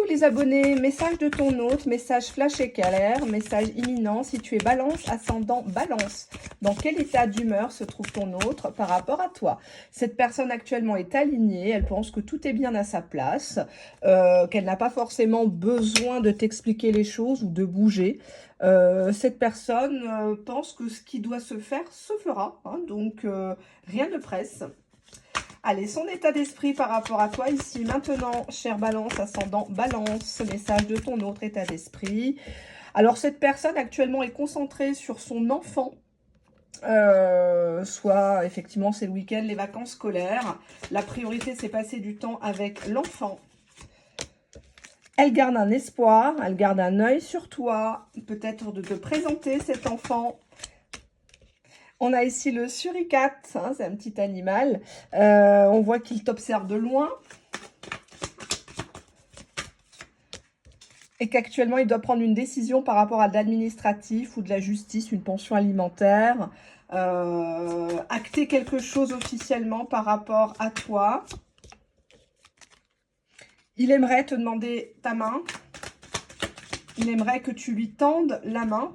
les abonnés, message de ton hôte, message flash éclair, message imminent. Si tu es balance, ascendant balance, dans quel état d'humeur se trouve ton autre par rapport à toi? Cette personne actuellement est alignée, elle pense que tout est bien à sa place, qu'elle n'a pas forcément besoin de t'expliquer les choses ou de bouger. Cette personne pense que ce qui doit se faire se fera, hein, donc rien ne presse. Allez, son état d'esprit par rapport à toi ici, maintenant, chère balance, ascendant balance, message de ton autre état d'esprit. Alors, cette personne actuellement est concentrée sur son enfant, soit effectivement c'est le week-end, les vacances scolaires. La priorité, c'est passer du temps avec l'enfant. Elle garde un espoir, elle garde un œil sur toi, peut-être de te présenter cet enfant. On a ici le suricate, hein, c'est un petit animal. On voit qu'il t'observe de loin. Et qu'actuellement, il doit prendre une décision par rapport à de l'administratif ou de la justice, une pension alimentaire. Acter quelque chose officiellement par rapport à toi. Il aimerait te demander ta main. Il aimerait que tu lui tendes la main.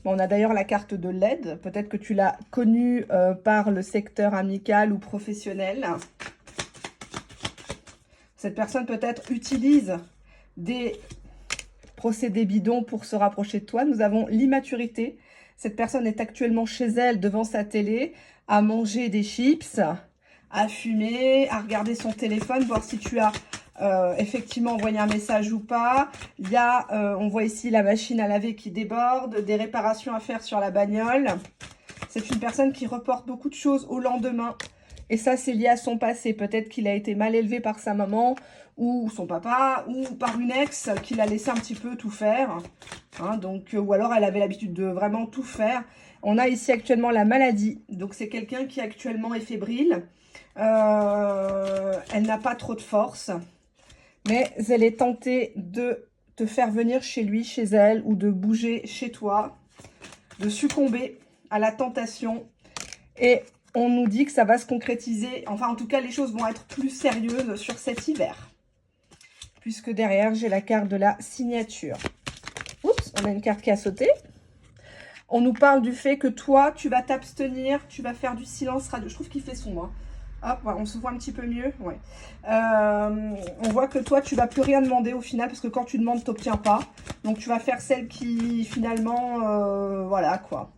On a d'ailleurs la carte de l'aide. Peut-être que tu l'as connue par le secteur amical ou professionnel. Cette personne peut-être utilise des procédés bidons pour se rapprocher de toi. Nous avons l'immaturité. Cette personne est actuellement chez elle devant sa télé à manger des chips, à fumer, à regarder son téléphone, voir si tu as effectivement envoyé un message ou pas. Il y a, on voit ici la machine à laver qui déborde, des réparations à faire sur la bagnole. C'est une personne qui reporte beaucoup de choses au lendemain. Et ça, c'est lié à son passé. Peut-être qu'il a été mal élevé par sa maman ou son papa ou par une ex qui l'a laissé un petit peu tout faire. Hein, donc, ou alors, elle avait l'habitude de vraiment tout faire. On a ici actuellement la maladie. Donc, c'est quelqu'un qui actuellement est fébrile. Elle n'a pas trop de force. Mais elle est tentée de te faire venir chez lui, chez elle, ou de bouger chez toi, de succomber à la tentation. Et on nous dit que ça va se concrétiser. Enfin, en tout cas, les choses vont être plus sérieuses sur cet hiver. Puisque derrière, j'ai la carte de la signature. Oups, on a une carte qui a sauté. On nous parle du fait que toi, tu vas t'abstenir, tu vas faire du silence radio. Je trouve qu'il fait sombre, hein. Hop, ouais, on se voit un petit peu mieux. Ouais. On voit que toi, tu vas plus rien demander au final, parce que quand tu demandes, tu n'obtiens pas. Donc, tu vas faire celle qui, finalement, voilà, quoi,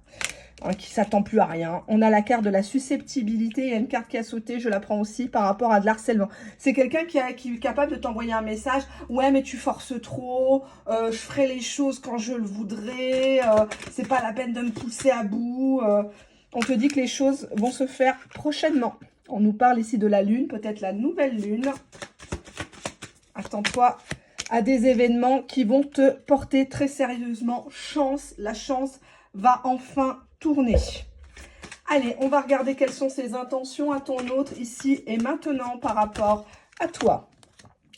hein, qui s'attend plus à rien. On a la carte de la susceptibilité. Il y a une carte qui a sauté, je la prends aussi, par rapport à de l'harcèlement. C'est quelqu'un qui est capable de t'envoyer un message. Ouais, mais tu forces trop. Je ferai les choses quand je le voudrais. C'est pas la peine de me pousser à bout. On te dit que les choses vont se faire prochainement. On nous parle ici de la lune, peut-être la nouvelle lune. Attends-toi à des événements qui vont te porter très sérieusement chance. La chance va enfin tourner. Allez, on va regarder quelles sont ses intentions à ton autre ici et maintenant par rapport à toi.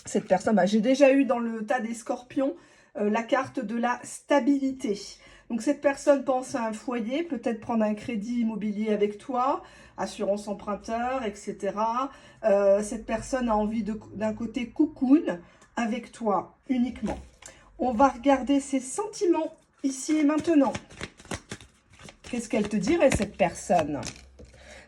Cette personne, bah, j'ai déjà eu dans le tas des scorpions la carte de la stabilité. Donc, cette personne pense à un foyer, peut-être prendre un crédit immobilier avec toi, assurance emprunteur, etc. Cette personne a envie d'un côté cocoon avec toi uniquement. On va regarder ses sentiments ici et maintenant. Qu'est-ce qu'elle te dirait, cette personne?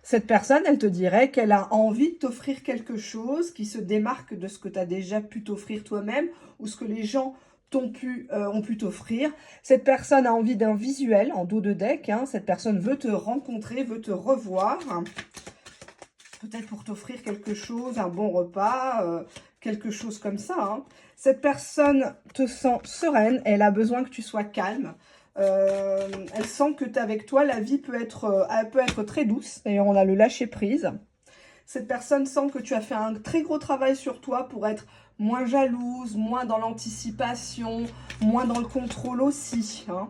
Cette personne, elle te dirait qu'elle a envie de t'offrir quelque chose qui se démarque de ce que tu as déjà pu t'offrir toi-même ou ce que les gens ont pu t'offrir. Cette personne a envie d'un visuel en dos de deck. Hein. Cette personne veut te rencontrer, veut te revoir. Peut-être pour t'offrir quelque chose, un bon repas, quelque chose comme ça. Hein. Cette personne te sent sereine. Elle a besoin que tu sois calme. Elle sent que avec toi, la vie peut être très douce. D'ailleurs, on a le lâcher prise. Cette personne sent que tu as fait un très gros travail sur toi pour être moins jalouse, moins dans l'anticipation, moins dans le contrôle aussi. Hein.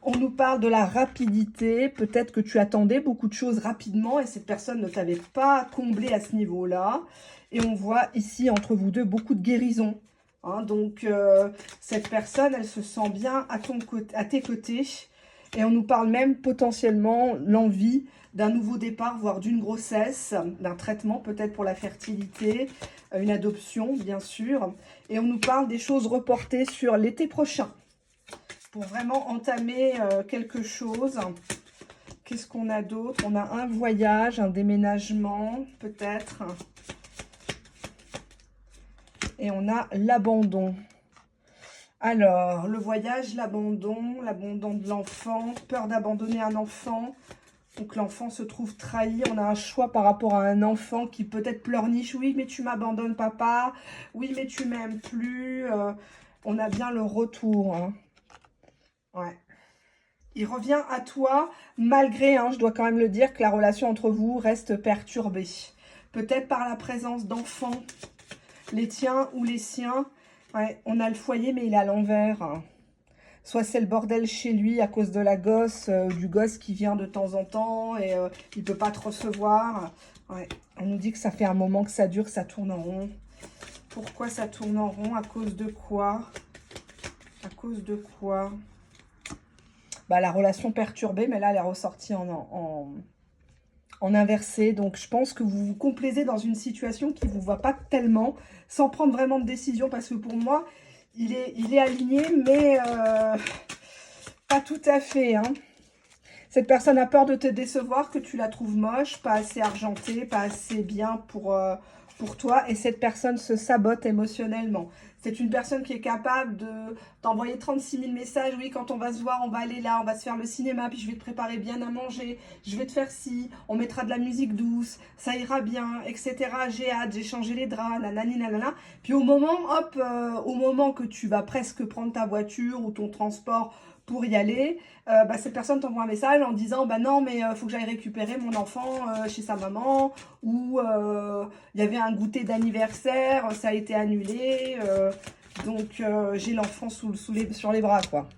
On nous parle de la rapidité. Peut-être que tu attendais beaucoup de choses rapidement et cette personne ne t'avait pas comblé à ce niveau-là. Et on voit ici, entre vous deux, beaucoup de guérison. Hein, donc, cette personne, elle se sent bien à tes côtés. Et on nous parle même potentiellement l'envie d'un nouveau départ, voire d'une grossesse, d'un traitement peut-être pour la fertilité, une adoption bien sûr. Et on nous parle des choses reportées sur l'été prochain pour vraiment entamer quelque chose. Qu'est-ce qu'on a d'autre? On a un voyage, un déménagement peut-être. Et on a l'abandon. Alors, le voyage, l'abandon de l'enfant, peur d'abandonner un enfant. Donc, l'enfant se trouve trahi. On a un choix par rapport à un enfant qui peut-être pleurniche. Oui, mais tu m'abandonnes, papa. Oui, mais tu m'aimes plus. On a bien le retour. Hein. Ouais. Il revient à toi, malgré, hein, je dois quand même le dire, que la relation entre vous reste perturbée. Peut-être par la présence d'enfants, les tiens ou les siens. Ouais, on a le foyer, mais il est à l'envers. Soit c'est le bordel chez lui à cause de la gosse, du gosse qui vient de temps en temps et il ne peut pas te recevoir. Ouais, on nous dit que ça fait un moment que ça dure, que ça tourne en rond. Pourquoi ça tourne en rond? À cause de quoi? À cause de quoi? Bah, la relation perturbée, mais là, elle est ressortie en inversé. Donc, je pense que vous vous complaisez dans une situation qui ne vous va pas tellement, sans prendre vraiment de décision. Parce que pour moi, il est aligné, mais pas tout à fait. Hein. Cette personne a peur de te décevoir, que tu la trouves moche, pas assez argentée, pas assez bien pour toi. Et cette personne se sabote émotionnellement. C'est une personne qui est capable de t'envoyer 36 000 messages. Oui, quand on va se voir, on va aller là, on va se faire le cinéma, puis je vais te préparer bien à manger, je vais te faire ci, on mettra de la musique douce, ça ira bien, etc. J'ai hâte, j'ai changé les draps, nanani, nanana. Puis au moment, hop, au moment que tu vas presque prendre ta voiture ou ton transport pour y aller, bah, cette personne t'envoie un message en disant bah non mais faut que j'aille récupérer mon enfant chez sa maman, ou il y avait un goûter d'anniversaire, ça a été annulé, donc j'ai l'enfant sur les bras quoi.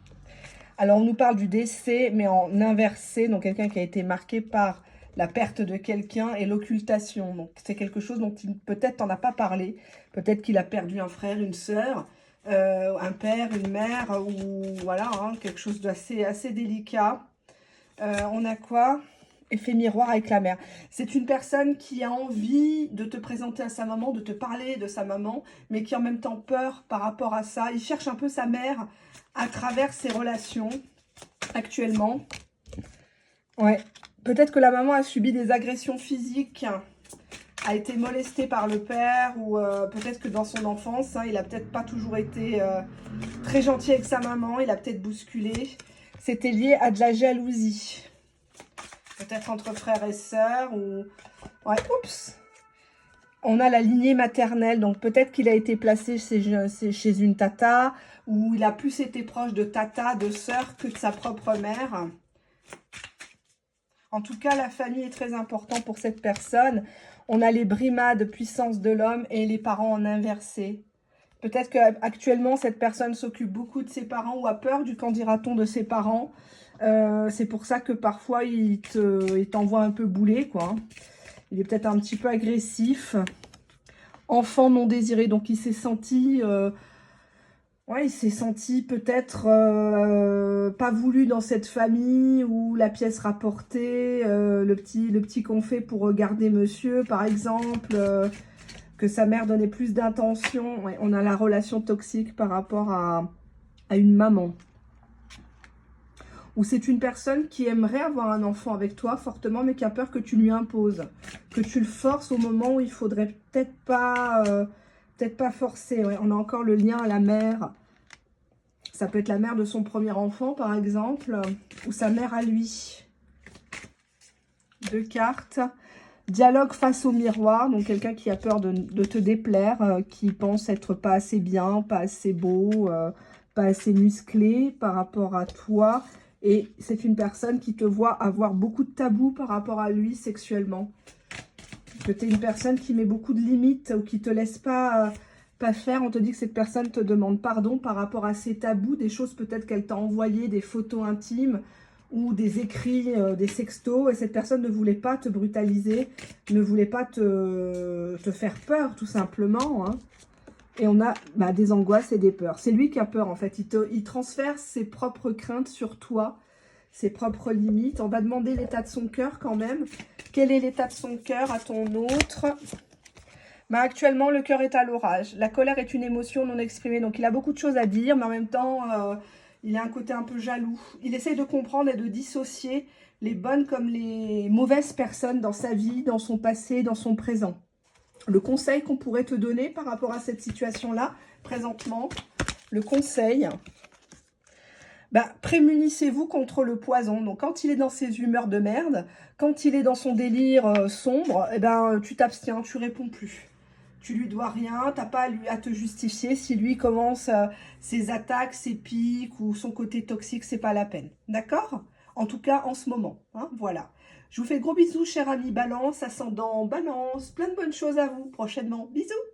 Alors on nous parle du décès mais en inversé, donc quelqu'un qui a été marqué par la perte de quelqu'un et l'occultation. Donc c'est quelque chose dont peut-être t'en as pas parlé, peut-être qu'il a perdu un frère, une sœur, un père, une mère, ou voilà, hein, quelque chose assez délicat. On a quoi? Effet miroir avec la mère. C'est une personne qui a envie de te présenter à sa maman, de te parler de sa maman, mais qui a en même temps peur par rapport à ça. Il cherche un peu sa mère à travers ses relations actuellement. Ouais, peut-être que la maman a subi des agressions physiques, a été molesté par le père, ou peut-être que dans son enfance, hein, il a peut-être pas toujours été très gentil avec sa maman, il a peut-être bousculé. C'était lié à de la jalousie. Peut-être entre frères et sœurs, ou... Ouais, oups. On a la lignée maternelle, donc peut-être qu'il a été placé chez une tata, ou il a plus été proche de tata, de sœur, que de sa propre mère. En tout cas, la famille est très importante pour cette personne. On a les brimades, puissance de l'homme, et les parents en inversé. Peut-être qu'actuellement, cette personne s'occupe beaucoup de ses parents ou a peur du qu'en dira-t-on de ses parents. C'est pour ça que parfois, il t'envoie un peu bouler, quoi. Il est peut-être un petit peu agressif. Enfant non désiré, donc il s'est senti... ouais, il s'est senti peut-être pas voulu dans cette famille, où la pièce rapportée, le petit qu'on fait pour garder monsieur, par exemple, que sa mère donnait plus d'intention. Ouais, on a la relation toxique par rapport à une maman. Ou c'est une personne qui aimerait avoir un enfant avec toi fortement, mais qui a peur que tu lui imposes, que tu le forces au moment où il faudrait peut-être pas forcer. Ouais, on a encore le lien à la mère. Ça peut être la mère de son premier enfant, par exemple, ou sa mère à lui. 2 cartes. Dialogue face au miroir, donc quelqu'un qui a peur de te déplaire, qui pense être pas assez bien, pas assez beau, pas assez musclé par rapport à toi. Et c'est une personne qui te voit avoir beaucoup de tabous par rapport à lui sexuellement. Que tu es une personne qui met beaucoup de limites ou qui te laisse pas faire. On te dit que cette personne te demande pardon par rapport à ses tabous, des choses peut-être qu'elle t'a envoyé, des photos intimes ou des écrits, des sextos. Et cette personne ne voulait pas te brutaliser, ne voulait pas te faire peur tout simplement. Hein. Et on a des angoisses et des peurs. C'est lui qui a peur en fait. Il transfère ses propres craintes sur toi. ses propres limites. On va demander l'état de son cœur quand même. Quel est l'état de son cœur à ton autre? Ben, actuellement, le cœur est à l'orage. La colère est une émotion non exprimée. Donc, il a beaucoup de choses à dire, mais en même temps, il a un côté un peu jaloux. Il essaye de comprendre et de dissocier les bonnes comme les mauvaises personnes dans sa vie, dans son passé, dans son présent. Le conseil qu'on pourrait te donner par rapport à cette situation-là, présentement, le conseil, bah, prémunissez-vous contre le poison. Donc, quand il est dans ses humeurs de merde, quand il est dans son délire sombre, eh ben, tu t'abstiens, tu réponds plus. Tu lui dois rien, t'as pas à te justifier. Si lui commence ses attaques, ses pics ou son côté toxique, c'est pas la peine. D'accord? En tout cas, en ce moment. Hein, voilà. Je vous fais de gros bisous, chers amis Balance, ascendant Balance. Plein de bonnes choses à vous prochainement. Bisous!